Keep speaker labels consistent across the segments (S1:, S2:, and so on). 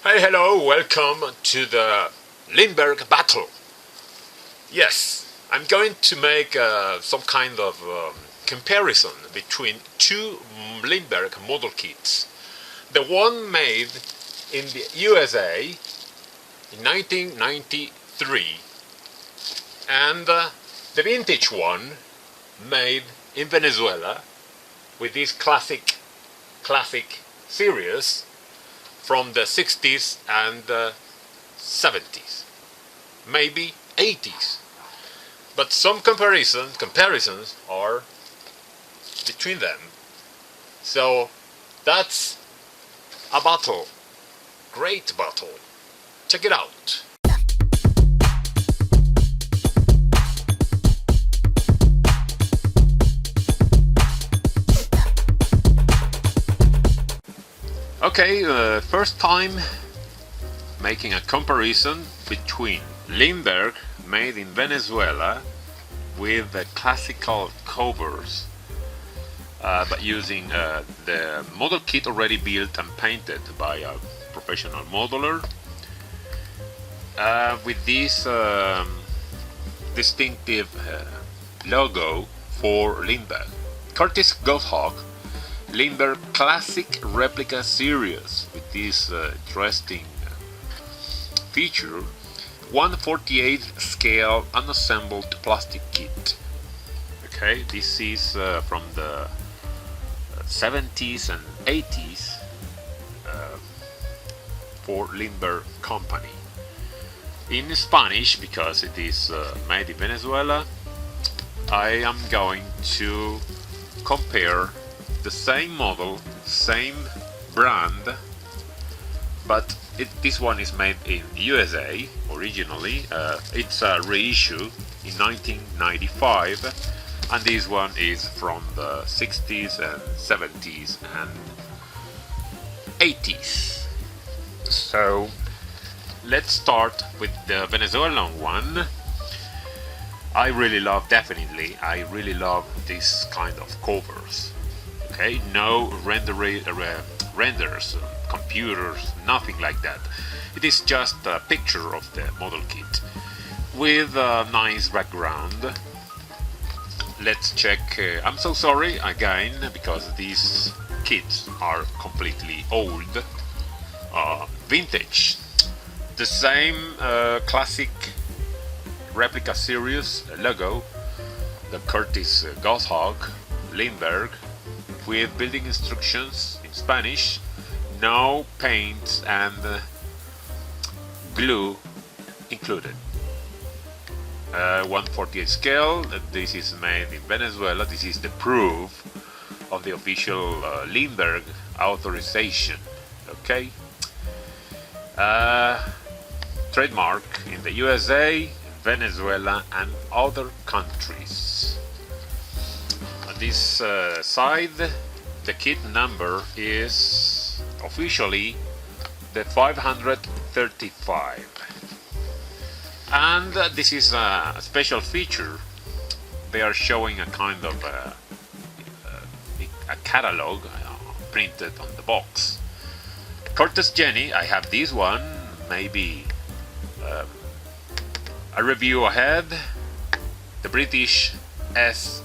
S1: Hey, hello, welcome to the Lindberg battle. Yes, I'm going to make some kind of comparison between two Lindberg model kits. The one made in the USA in 1993 and the vintage one made in Venezuela with this classic series from the 60s and 70s, maybe 80s. But some comparisons are between them. So that's a battle, great battle. Check it out. Okay, first time making a comparison between Lindberg made in Venezuela with the classical covers, but using the model kit already built and painted by a professional modeler, with this distinctive logo for Lindberg. Curtiss Goshawk Lindberg Classic Replica series with this interesting feature, 1/48 scale unassembled plastic kit. Okay, this is from the 70s and 80s for Lindberg company. In Spanish, because it is made in Venezuela, I am going to compare the same model, same brand, but this one is made in USA originally. It's a reissue in 1995, and this one is from the 60s and 70s and 80s. So let's start with the Venezuelan one. I really love this kind of covers. Okay, no renders, computers, nothing like that. It is just a picture of the model kit with a nice background. Let's check. I'm so sorry again because these kits are completely old, vintage. The same classic replica series logo, the Curtiss Goshawk Lindberg, with building instructions in Spanish, no paint and glue included. 1/48 scale, this is made in Venezuela. This is the proof of the official Lindberg authorization. Okay. Trademark in the USA, Venezuela and other countries. On this side, the kit number is officially the 535, and this is a special feature. They are showing a kind of a catalog printed on the box. Curtiss Jenny, I have this one, maybe a review ahead. The British SE5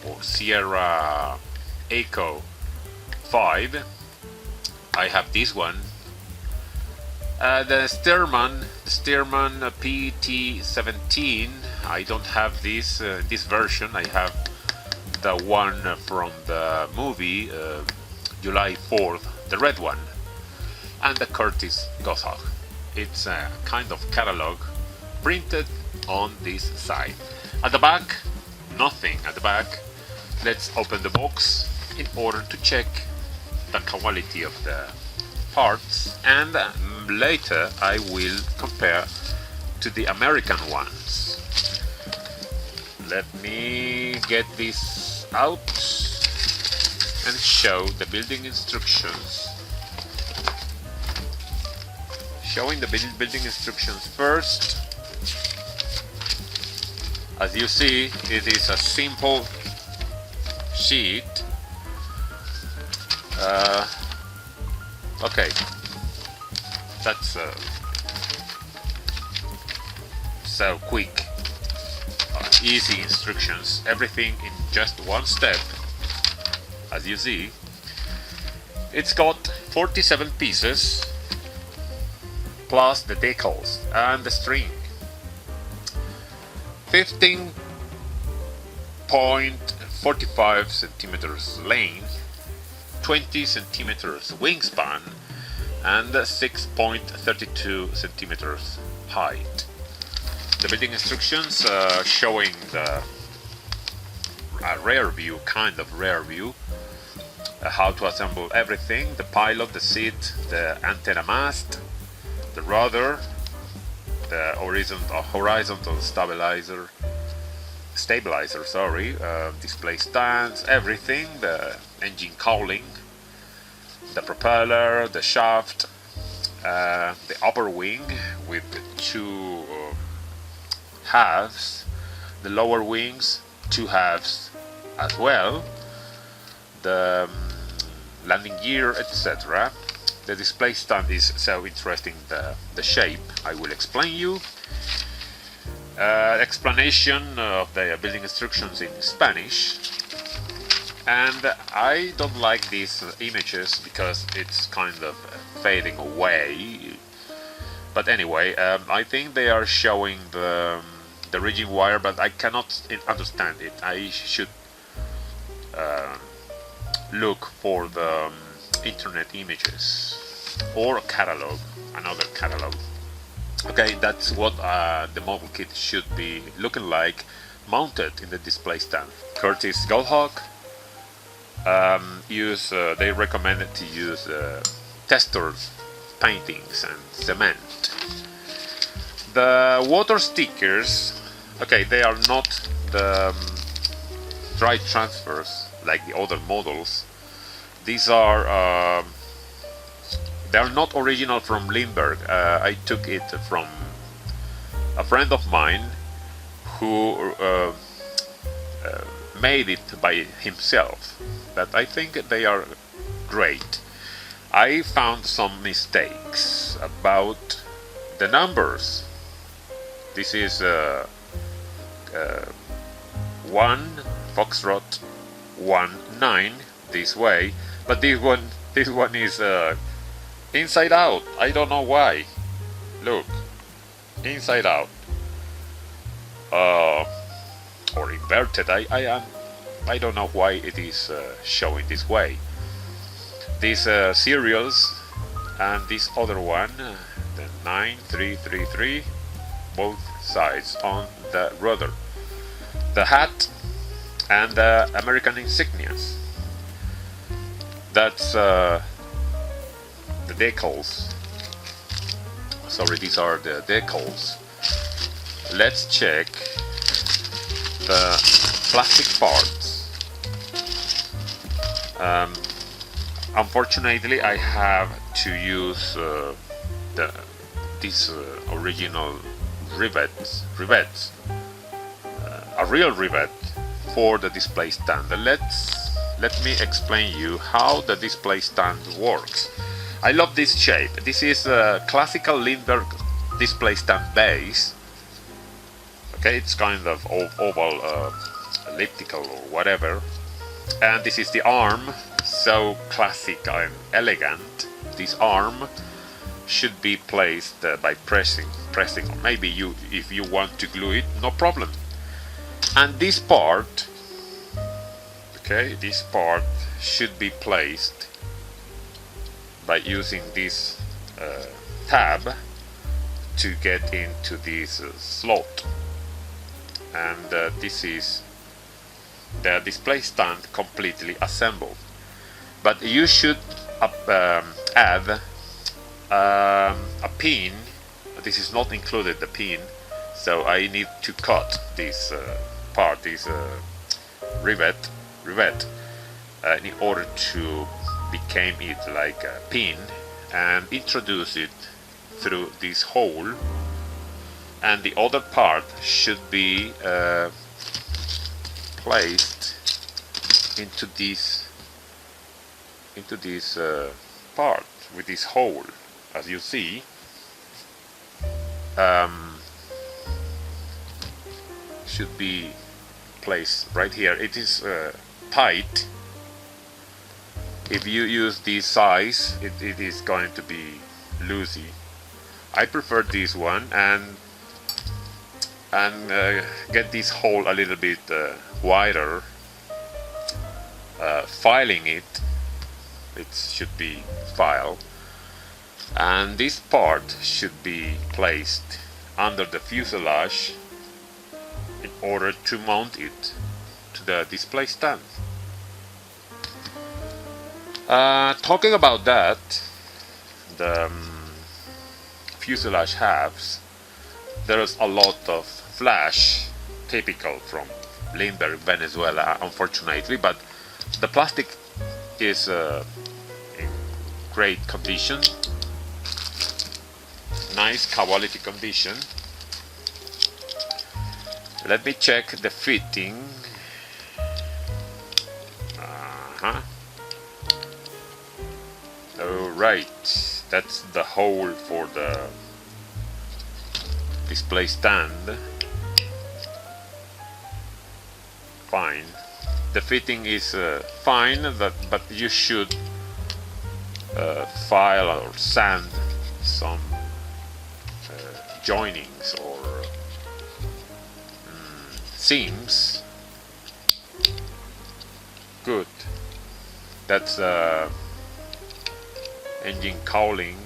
S1: or Sierra Echo 5. I have this one. The Stearman PT17. I don't have this version. I have the one from the movie July 4th, the red one, and the Curtiss Goshawk. It's a kind of catalog printed on this side. At the back, nothing at the back. Let's open the box in order to check the quality of the parts, and later I will compare to the American ones. Let me get this out and show the building instructions. Showing the building instructions first. As you see, it is a simple sheet Okay, that's so quick, easy instructions, everything in just one step. As you see, it's got 47 pieces plus the decals and the string. 15.45 centimeters length, 20 centimeters wingspan, and 6.32 centimeters height. The building instructions showing the rear view, kind of rear view, how to assemble everything: the pilot, the seat, the antenna mast, the rudder, the horizontal stabilizer, display stands, everything, the engine cowling, the propeller, the shaft, the upper wing with the two halves, the lower wings, two halves as well, the landing gear, etc. The display stand is so interesting, the shape. I will explain you. Explanation of the building instructions in Spanish. And I don't like these images because it's kind of fading away. But anyway, I think they are showing the rigging wire, but I cannot understand it. I should look for the internet images or a catalog, another catalog. Okay, that's what the model kit should be looking like, mounted in the display stand. Curtiss Goshawk they recommended to use testers, paintings and cement. The water stickers, okay, they are not the dry transfers like the other models. These are they are not original from Lindberg. I took it from a friend of mine who made it by himself, but I think they are great. I found some mistakes about the numbers. This is 1 Foxtrot 19 this way, but this one is inside out. I don't know why. Look, inside out, or inverted. I don't know why it is showing this way. These serials and this other one, the 9333, both sides on the rudder, the hat and the American insignias. That's the decals. Sorry, these are the decals. Let's check the plastic parts. Unfortunately, I have to use these original rivets, a real rivet for the display stand. Let me explain you how the display stand works. I love this shape. This is a classical Lindberg display stand base. Okay, it's kind of oval, elliptical or whatever. And this is the arm, so classic and elegant. This arm should be placed by pressing, or maybe if you want to glue it, no problem. And this part, okay, this part should be placed by using this tab to get into this slot. And this is the display stand completely assembled. But you should add a pin. This is not included, the pin, so I need to cut this part, this rivet in order to become it like a pin and introduce it through this hole. And the other part should be placed into this part with this hole, as you see, should be placed right here. It is tight. If you use this size, it is going to be loosey. I prefer this one, and get this hole a little bit wider. Filing it should be filed, and this part should be placed under the fuselage in order to mount it to the display stand. Talking about that, the fuselage halves, there's a lot of flash, typical from Lindberg, Venezuela, unfortunately, but the plastic is in great condition, nice quality condition. Let me check the fitting. Alright, that's the hole for the display stand. Fine. The fitting is fine, but you should file or sand some joinings or seams. Good. That's engine cowling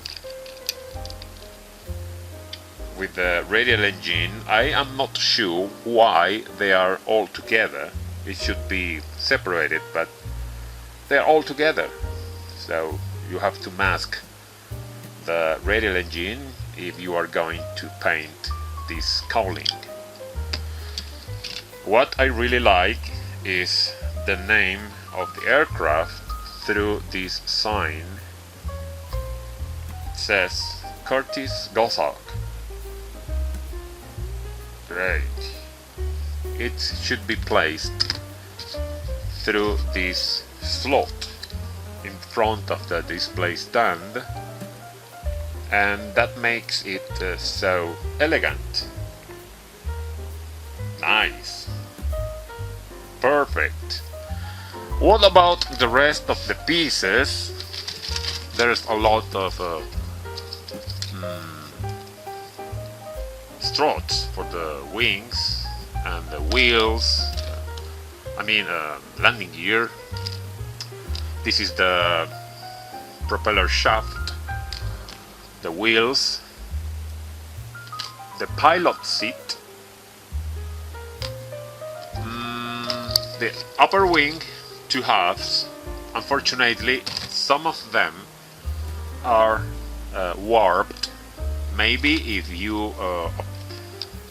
S1: with the radial engine. I am not sure why they are all together. It should be separated, but they are all together. So you have to mask the radial engine if you are going to paint this cowling. What I really like is the name of the aircraft through this sign. It says Curtiss Goshawk. Great. It should be placed through this slot in front of the display stand, and that makes it so elegant. Nice. Perfect. What about the rest of the pieces? There's a lot of struts for the wings and the wheels, landing gear. This is the propeller shaft, the wheels, the pilot seat, the upper wing, two halves. Unfortunately, some of them are warped. Maybe if you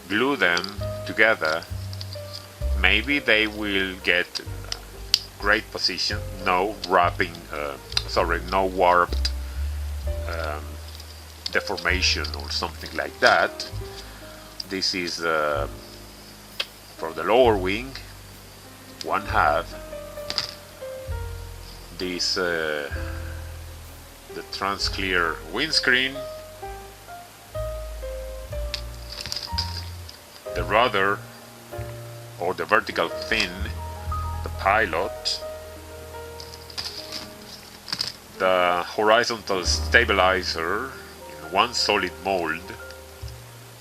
S1: glue them together, maybe they will get great position. No wrapping, no warped deformation or something like that. This is for the lower wing, one half. This the trans-clear windscreen, the rudder or the vertical fin, the pilot, the horizontal stabilizer in one solid mold,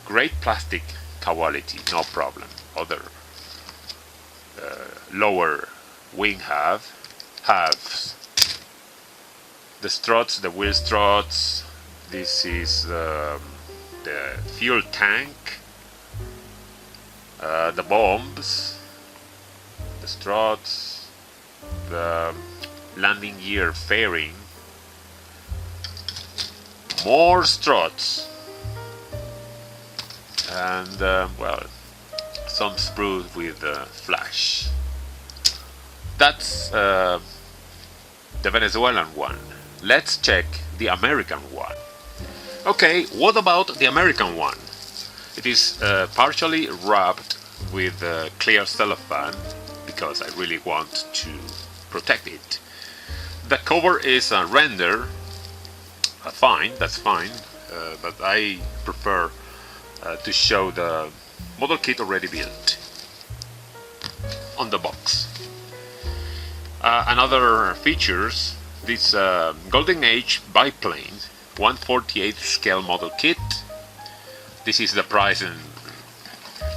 S1: great plastic quality, no problem. Other lower wing halves, the struts, the wheel struts. This is the fuel tank, the bombs, the struts, the landing gear fairing, more struts, and some sprues with flash. That's the Venezuelan one. Let's check the American one. Okay, what about the American one? It is partially wrapped with clear cellophane because I really want to protect it. The cover is a render fine, that's fine, but I prefer to show the model kit already built on the box. Another features, this Golden Age biplane 1/48 scale model kit. This is the price in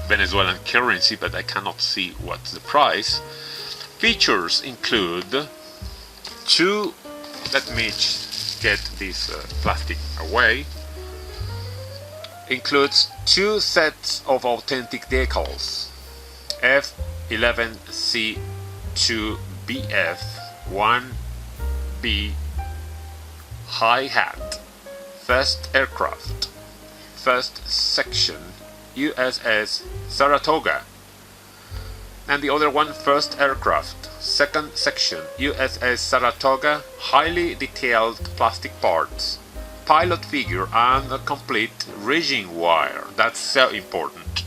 S1: Venezuelan currency, but I cannot see what's the price. Features include two, let me get this plastic away, includes two sets of authentic decals, F11C 2BF 1B high hat, first aircraft, first section USS Saratoga, and the other one first aircraft, second section USS Saratoga, highly detailed plastic parts, pilot figure and a complete rigging wire. That's so important.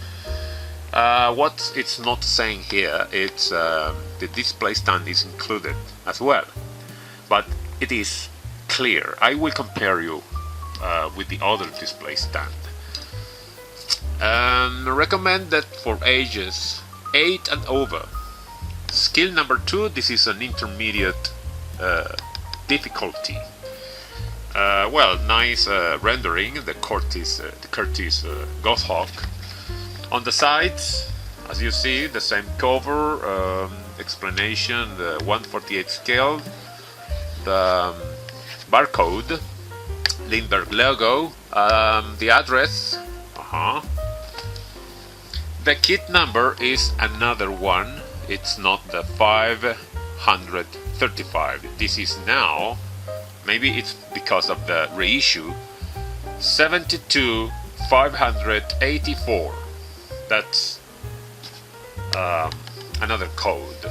S1: What it's not saying here, it's the display stand is included as well, but it is clear. I will compare you with the other display stand. Recommended for ages 8 and over. Skill number 2, this is an intermediate difficulty. Well, nice rendering, the Curtiss Goshawk. On the sides, as you see, the same cover, explanation, the 1/48 scale, the barcode, Lindberg logo, the address, the kit number is another one, it's not the 535, this is now, maybe it's because of the reissue, 72584, that's another code.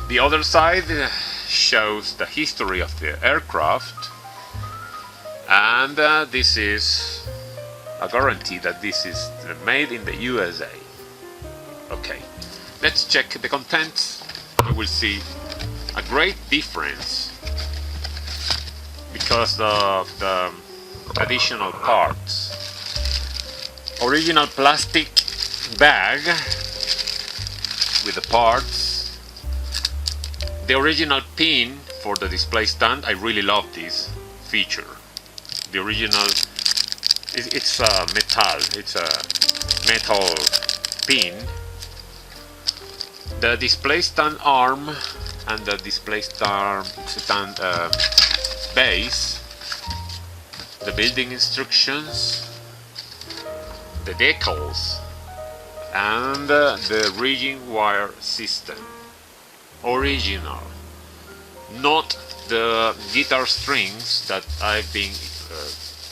S1: The other side shows the history of the aircraft, and this is a guarantee that this is made in the USA. Okay, let's check the contents. You will see a great difference because of the additional parts. Original plastic bag with the parts. The original pin for the display stand. I really love this feature. The original, it's a metal pin. The display stand arm and the display stand base. The building instructions. The decals and the rigging wire system. Original, not the guitar strings that I've been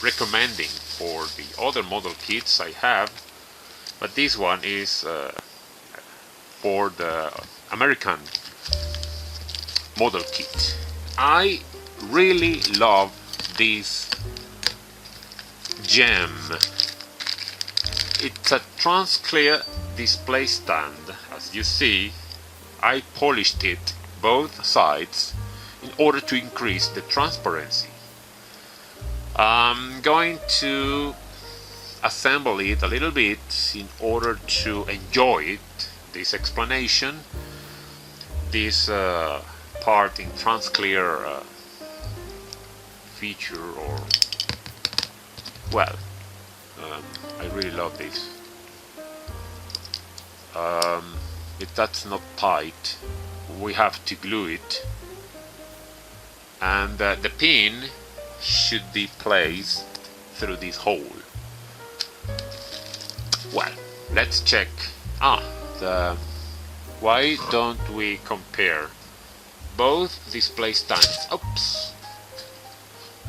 S1: recommending for the other model kits I have, but this one is for the American model kit. I really love this gem. It's a transclear display stand. As you see, I polished it both sides in order to increase the transparency. I'm going to assemble it a little bit in order to enjoy it, this explanation, this part in transclear feature, or well, I really love this. If that's not tight, we have to glue it, and the pin should be placed through this hole. Well, let's check. Why don't we compare both display stands? Oops,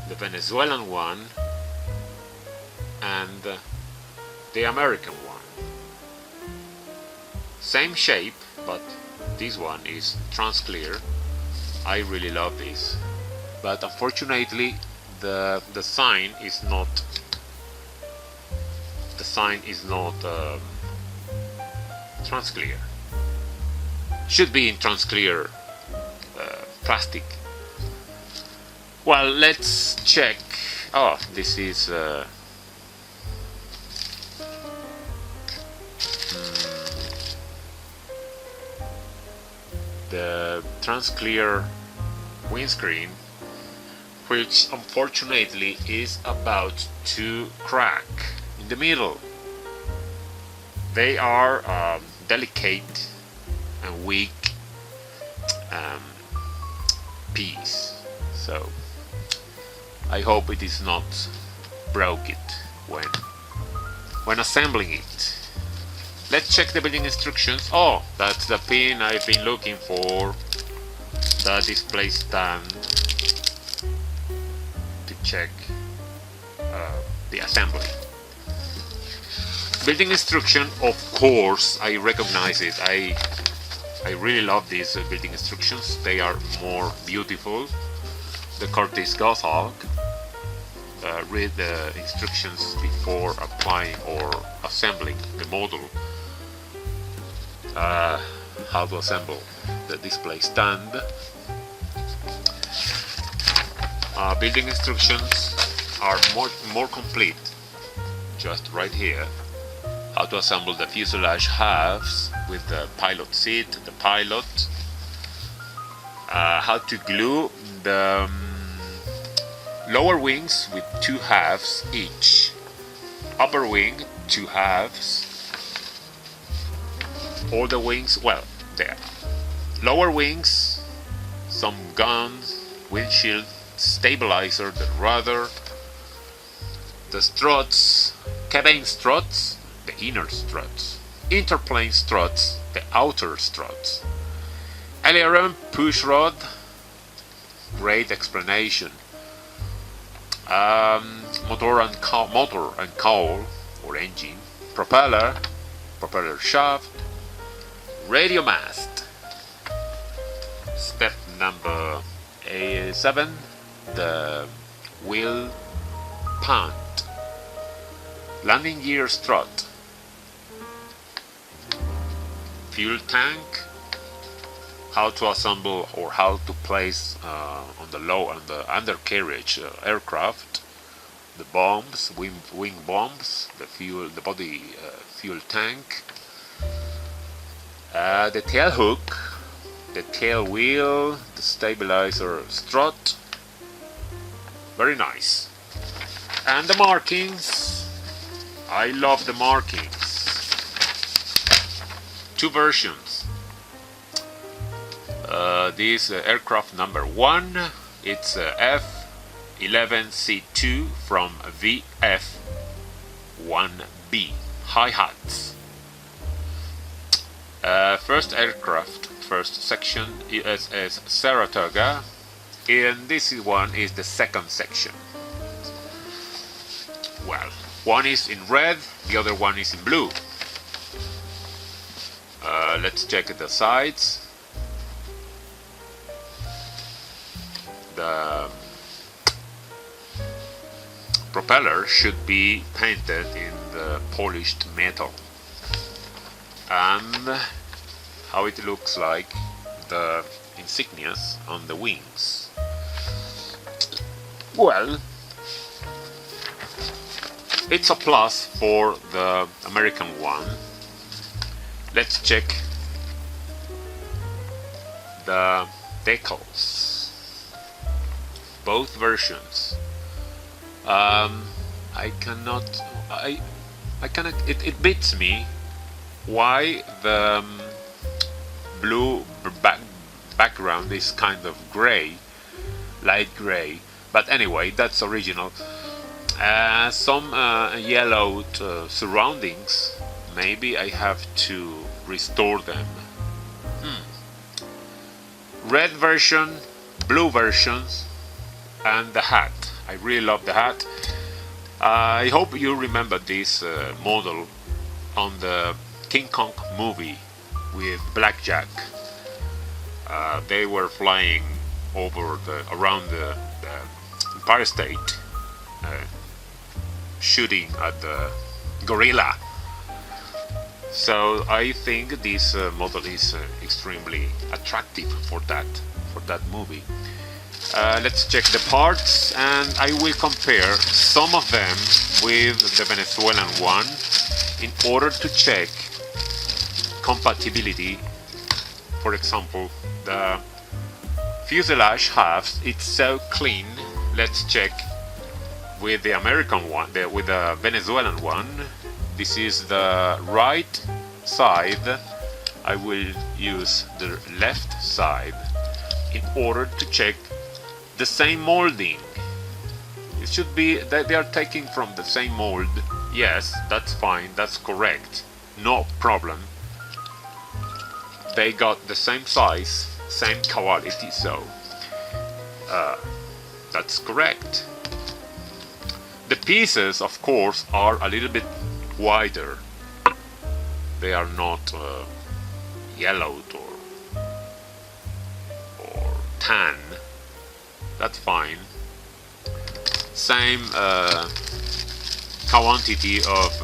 S1: the Venezuelan one and the American one. Same shape, but this one is transclear. I really love this, but unfortunately the sign is not transclear. Should be in transclear plastic. Well, let's check. Oh, this is the transclear windscreen, which unfortunately is about to crack in the middle. They are delicate and weak piece, so I hope it is not broke it when assembling it. Let's check the building instructions. Oh, that's the pin I've been looking for, the display stand, to check the assembly. Building instruction, of course, I recognize it. I really love these building instructions. They are more beautiful. The Curtiss Goshawk. Read the instructions before applying or assembling the model. How to assemble the display stand. Building instructions are more complete. Just right here. How to assemble the fuselage halves with the pilot seat, the pilot. How to glue the lower wings with 2 halves each. Upper wing, 2 halves. All the wings, well, there. Lower wings, some guns, windshield, stabilizer, the rudder, the struts, cabin struts, the inner struts, interplane struts, the outer struts, aileron push rod, great explanation, motor and cowl or engine, propeller shaft, radio mast. Step number 7, the wheel pant, landing gear strut, fuel tank, how to assemble or how to place on the undercarriage aircraft, the bombs, wing bombs, the body fuel tank, the tail hook, the tail wheel, the stabilizer strut. Very nice. And the markings. I love the markings. 2 versions. This aircraft number 1, it's F11C from VF1B, high hats. First aircraft, first section, USS Saratoga, and this one is the second section. Well, one is in red, the other one is in blue. Let's check the sides. The propeller should be painted in the polished metal. And how it looks like, the insignias on the wings. Well, it's a plus for the American one. Let's check the decals. Both versions. It beats me why the blue background is kind of gray, light gray, but anyway, that's original. Some yellowed surroundings, maybe I have to restore them. Red version, blue versions, and the hat. I really love the hat. I hope you remember this model on the King Kong movie with Blackjack. They were flying over around the Empire State, shooting at the gorilla. So I think this model is extremely attractive for that movie. Let's check the parts, and I will compare some of them with the Venezuelan one in order to check compatibility. For example, the fuselage halves, it's so clean. Let's check with the American one, with the Venezuelan one. This is the right side. I will use the left side in order to check the same molding. It should be that they are taking from the same mold. Yes, that's fine, that's correct, no problem. They got the same size, same quality, so that's correct. The pieces, of course, are a little bit wider. They are not yellowed or tan. That's fine. Same quantity of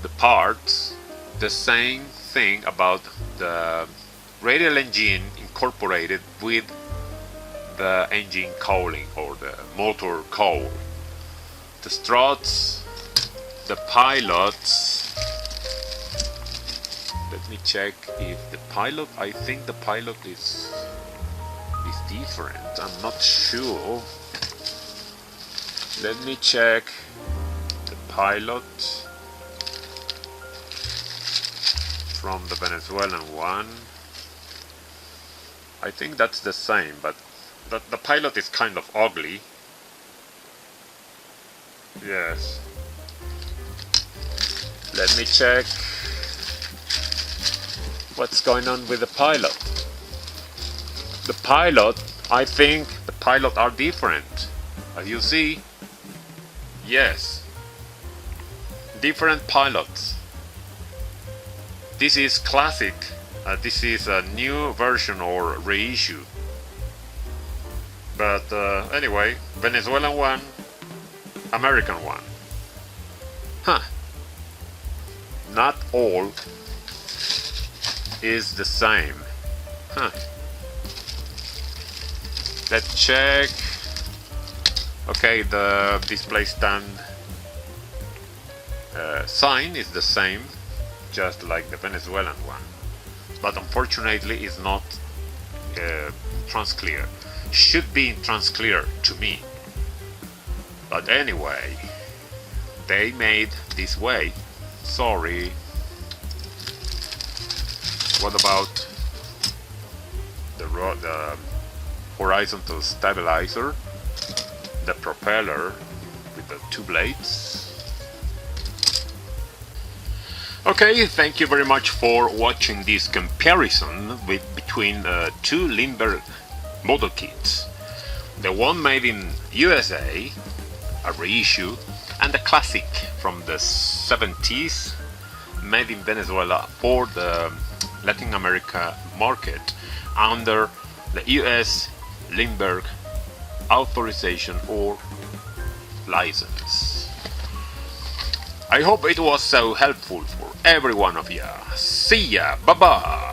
S1: the parts. The same thing about the radial engine incorporated with the engine cowling or the motor cowl. The struts, the pilots. Let me check if the pilot, I think the pilot is different. I'm not sure. Let me check the pilot from the Venezuelan one. I think that's the same, but the pilot is kind of ugly. Yes. Let me check what's going on with the pilot. The pilot, I think the pilots are different. As you see, yes, different pilots. This is classic. This is a new version or reissue. But anyway, Venezuelan one, American one. Huh. Not all is the same. Huh. Let's check. Okay, the display stand sign is the same, just like the Venezuelan one, but unfortunately is not transclear. Should be transclear to me, but anyway, they made this way. Sorry. What about the horizontal stabilizer, the propeller with the two blades? Okay, thank you very much for watching this comparison between two Lindberg model kits. The one made in USA, a reissue, and the classic from the 70s, made in Venezuela for the Latin America market under the US Lindberg authorization or license. I hope it was so helpful for every one of you. See ya, bye bye.